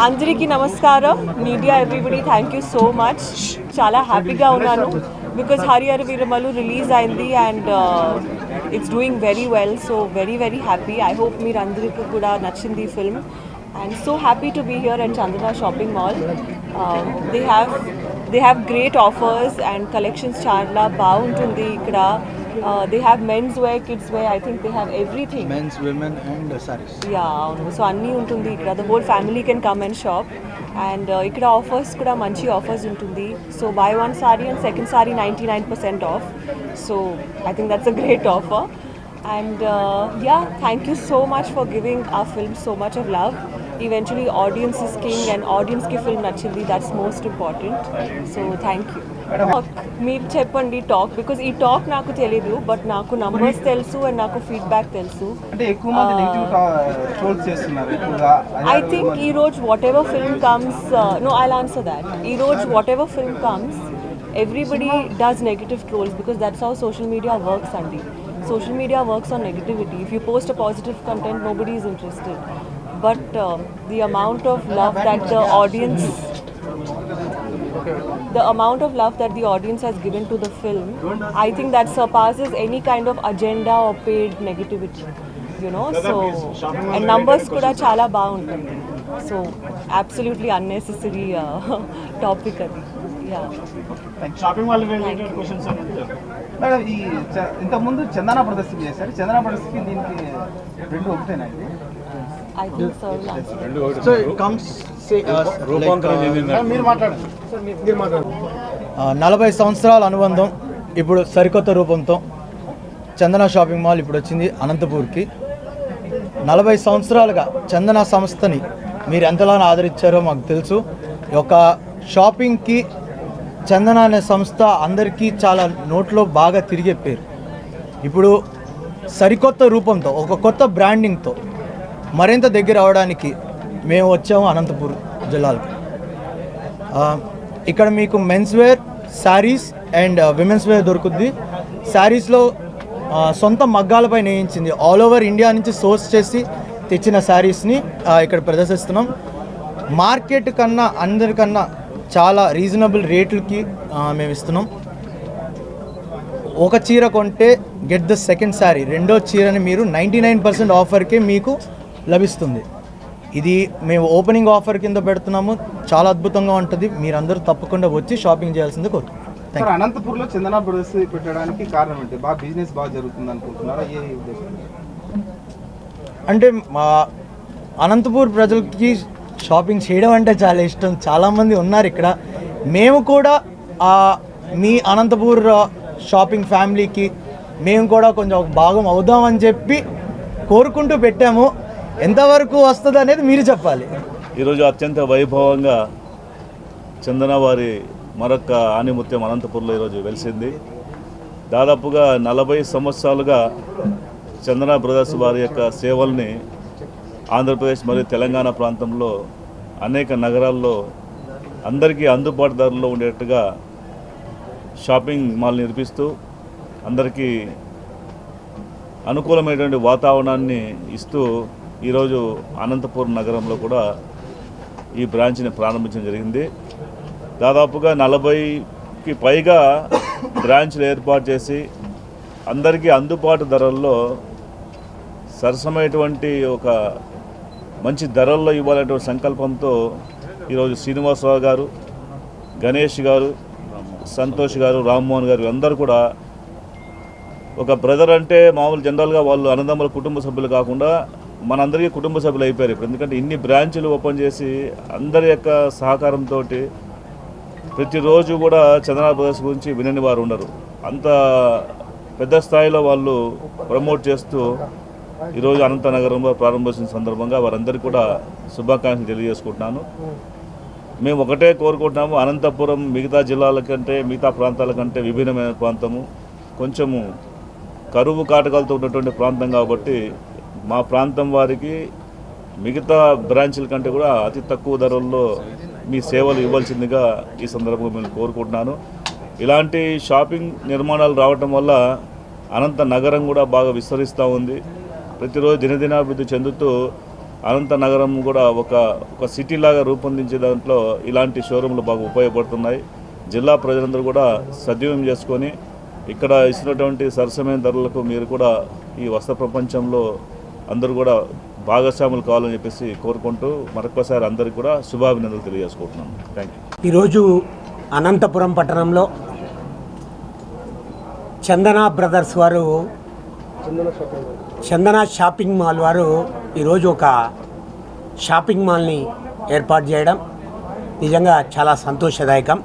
అందరికీ నమస్కారం media everybody thank you so much చాలా హ్యాపీగా ఉన్నాను బికాజ్ హరిహర వీరమల్లు రిలీజ్ అయింది and it's doing very well so very happy I hope మీరు అందరికీ కూడా నచ్చింది film and so happy to be here at Chandana shopping mall they have great offers and collections చాలా బాగుంటుంది ఇక్కడ they have men's wear kids wear I think they have everything men's women and sarees అవును so అన్నీ ఉంటుంది ఇక్కడ the whole family can come and shop and ఇక్కడ offers కూడా మంచి ఆఫర్స్ ఉంటుంది so buy one saree and second saree 99% off so I think that's a great offer and thank you so much for giving our film so much of love eventually audience is king and audience ki film nachindi that's most important so thank you మీరు చెప్పండి talk because ఈ talk నాకు తెలియదు but నాకు numbers తెలుసు and నాకు feedback తెలుసు అంటే ఎక్కువ మంది నెగటివ్ ట్రోల్స్ చేస్తున్నారు ఎక్కువగా ఐ థింక్ ఈ రోజు whatever film comes no I'll answer that ఈ రోజు whatever film comes everybody does negative trolls because that's how social media works అండి social media works on negativity if you post a positive content nobody is interested but the amount of love that the audience has given to the film I think that surpasses any kind of agenda or paid negativity you know so and numbers kuda chala baaguntundi so absolutely unnecessary topic adi shopping mall related questions madam ఈ ఇంతకుముందు చందన ప్రదర్శన చేశారు చందన ప్రదర్శనకి దీనికి రెండు ఒకటేనా ఇది I think so so it comes say మీరు మాట్లాడండి 40 సంవత్సరాల అనుబంధం ఇప్పుడు సరికొత్త రూపంతో చందన షాపింగ్ మాల్ ఇప్పుడు వచ్చింది అనంతపూర్కి 40 సంవత్సరాలుగా చందన సంస్థని మీరు ఎంతలా ఆదరించారో మాకు తెలుసు ఒక షాపింగ్కి చందన అనే సంస్థ అందరికీ చాలా నోట్లో బాగా తిరిగే పేరు ఇప్పుడు సరికొత్త రూపంతో ఒక కొత్త బ్రాండింగ్తో మరింత దగ్గర అవడానికి మేము వచ్చాము అనంతపూర్ జిల్లాలో ఇక్కడ మీకు men's wear saris and women's wear దొరుకుద్ది శారీస్లో సొంత మగ్గాలపై నేయించింది ఆల్ ఓవర్ ఇండియా నుంచి సోర్స్ చేసి తెచ్చిన శారీస్ని ఇక్కడ ప్రదర్శిస్తున్నాం మార్కెట్ కన్నా అందరికన్నా చాలా రీజనబుల్ రేట్లకి మేము ఇస్తున్నాం ఒక చీర కొంటే గెట్ ద సెకండ్ శారీ రెండో చీరని మీరు 99% ఆఫర్కే మీకు లభిస్తుంది ఇది మేము ఓపెనింగ్ ఆఫర్ కింద పెడుతున్నాము చాలా అద్భుతంగా ఉంటుంది మీరందరూ తప్పకుండా వచ్చి షాపింగ్ చేయాల్సింది కోరుకుంటున్నాం అనంతపూర్లో చందన బ్రదర్స్ పెట్టడానికి కారణం ఏంటి బాగా బిజినెస్ బాగా జరుగుతుంది అనుకుంటున్నారా ఏ ఉద్దేశం అంటే మా అనంతపూర్ ప్రజలకి షాపింగ్ చేయడం అంటే చాలా ఇష్టం చాలామంది ఉన్నారు ఇక్కడ మేము కూడా మీ అనంతపూర్ షాపింగ్ ఫ్యామిలీకి మేము కూడా కొంచెం ఒక భాగం అవుదామని చెప్పి కోరుకుంటూ పెట్టాము ఎంతవరకు వస్తుంది అనేది మీరు చెప్పాలి ఈరోజు అత్యంత వైభవంగా చందన వారి మరొక ఆణిముత్యం అనంతపూర్లో ఈరోజు వెలిసింది దాదాపుగా 40 సంవత్సరాలుగా చందన బ్రదర్స్ వారి యొక్క సేవల్ని ఆంధ్రప్రదేశ్ మరియు తెలంగాణ ప్రాంతంలో అనేక నగరాల్లో అందరికీ అందుబాటు ధరలో ఉండేట్టుగా షాపింగ్ మాల్ నిర్మిస్తూ అందరికీ అనుకూలమైనటువంటి వాతావరణాన్ని ఇస్తూ ఈరోజు అనంతపురం నగరంలో కూడా ఈ బ్రాంచ్ని ప్రారంభించడం జరిగింది దాదాపుగా 40కి పైగా బ్రాంచ్లు ఏర్పాటు చేసి అందరికీ అందుబాటు ధరల్లో సరసమైనటువంటి ఒక మంచి ధరల్లో ఇవ్వాలనేటువంటి సంకల్పంతో ఈరోజు శ్రీనివాసరావు గారు గణేష్ గారు సంతోష్ గారు రామ్మోహన్ గారు అందరూ కూడా ఒక బ్రదర్ అంటే మామూలు జనరల్గా వాళ్ళు అన్నదమ్ముల కుటుంబ సభ్యులు కాకుండా మనందరికీ కుటుంబ సభ్యులు అయిపోయారు ఇప్పుడు ఎందుకంటే ఇన్ని బ్రాంచులు ఓపెన్ చేసి అందరి యొక్క సహకారంతో ప్రతిరోజు కూడా చందన బ్రదర్స్ గురించి వినని వారు ఉండరు అంత పెద్ద స్థాయిలో వాళ్ళు ప్రమోట్ చేస్తూ ఈరోజు అనంత నగరంలో ప్రారంభించిన సందర్భంగా వారందరికీ కూడా శుభాకాంక్షలు తెలియజేసుకుంటున్నాను మేము ఒకటే కోరుకుంటున్నాము అనంతపురం మిగతా జిల్లాల కంటే మిగతా ప్రాంతాల కంటే విభిన్నమైన ప్రాంతము కొంచెము కరువు కాటకాలతో ఉన్నటువంటి ప్రాంతం కాబట్టి మా ప్రాంతం వారికి మిగతా బ్రాంచ్ల కంటే కూడా అతి తక్కువ ధరల్లో మీ సేవలు ఇవ్వాల్సిందిగా ఈ సందర్భంగా నేను కోరుకుంటున్నాను ఇలాంటి షాపింగ్ నిర్మాణాలు రావటం వల్ల అనంత నగరం కూడా బాగా విస్తరిస్తూ ఉంది ప్రతిరోజు దినదినాభివృద్ధి చెందుతూ అనంత నగరం కూడా ఒక సిటీ లాగా రూపొందించే దాంట్లో ఇలాంటి షోరూంలు బాగా ఉపయోగపడుతున్నాయి. జిల్లా ప్రజలందరూ కూడా సద్వినియోగం చేసుకొని ఇక్కడ ఇచ్చినటువంటి సరసమైన ధరలకు మీరు కూడా ఈ వస్త్ర ప్రపంచంలో అందరూ కూడా భాగస్వాములు కావాలని చెప్పేసి కోరుకుంటూ మరొకసారి అందరికీ కూడా శుభాభినందనలు తెలియజేసుకుంటున్నాను. Thank you. ఈరోజు అనంతపురం పట్టణంలో చందన బ్రదర్స్ వారు, చందన షాపింగ్ మాల్ వారు ఈరోజు ఒక షాపింగ్ మాల్ని ఏర్పాటు చేయడం నిజంగా చాలా సంతోషదాయకం.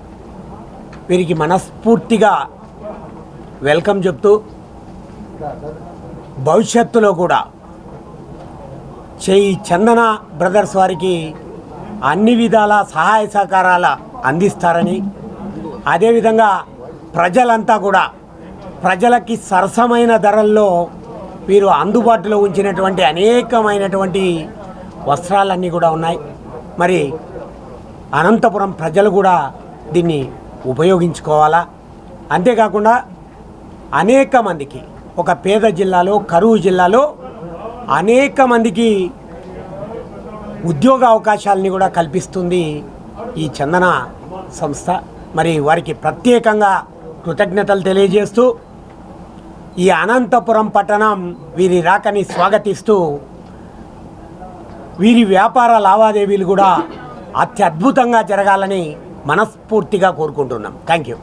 వీరికి మనస్ఫూర్తిగా వెల్కమ్ చెప్తూ భవిష్యత్తులో కూడా చందన బ్రదర్స్ వారికి అన్ని విధాల సహాయ సహకారాల అందిస్తారని, అదేవిధంగా ప్రజలంతా కూడా ప్రజలకి సరసమైన ధరల్లో వీరు అందుబాటులో ఉంచినటువంటి అనేకమైనటువంటి వస్త్రాలన్నీ కూడా ఉన్నాయి. మరి అనంతపురం ప్రజలు కూడా దీన్ని ఉపయోగించుకోవాలా. అంతేకాకుండా అనేక మందికి, ఒక పేద జిల్లాలో, కరువు జిల్లాలో అనేక మందికి ఉద్యోగ అవకాశాలని కూడా కల్పిస్తుంది ఈ చందన సంస్థ. మరి వారికి ప్రత్యేకంగా కృతజ్ఞతలు తెలియజేస్తూ ఈ అనంతపురం పట్టణం వీరి రాకని స్వాగతిస్తూ వీరి వ్యాపార లావాదేవీలు కూడా అత్యద్భుతంగా జరగాలని మనస్ఫూర్తిగా కోరుకుంటున్నాం. Thank you.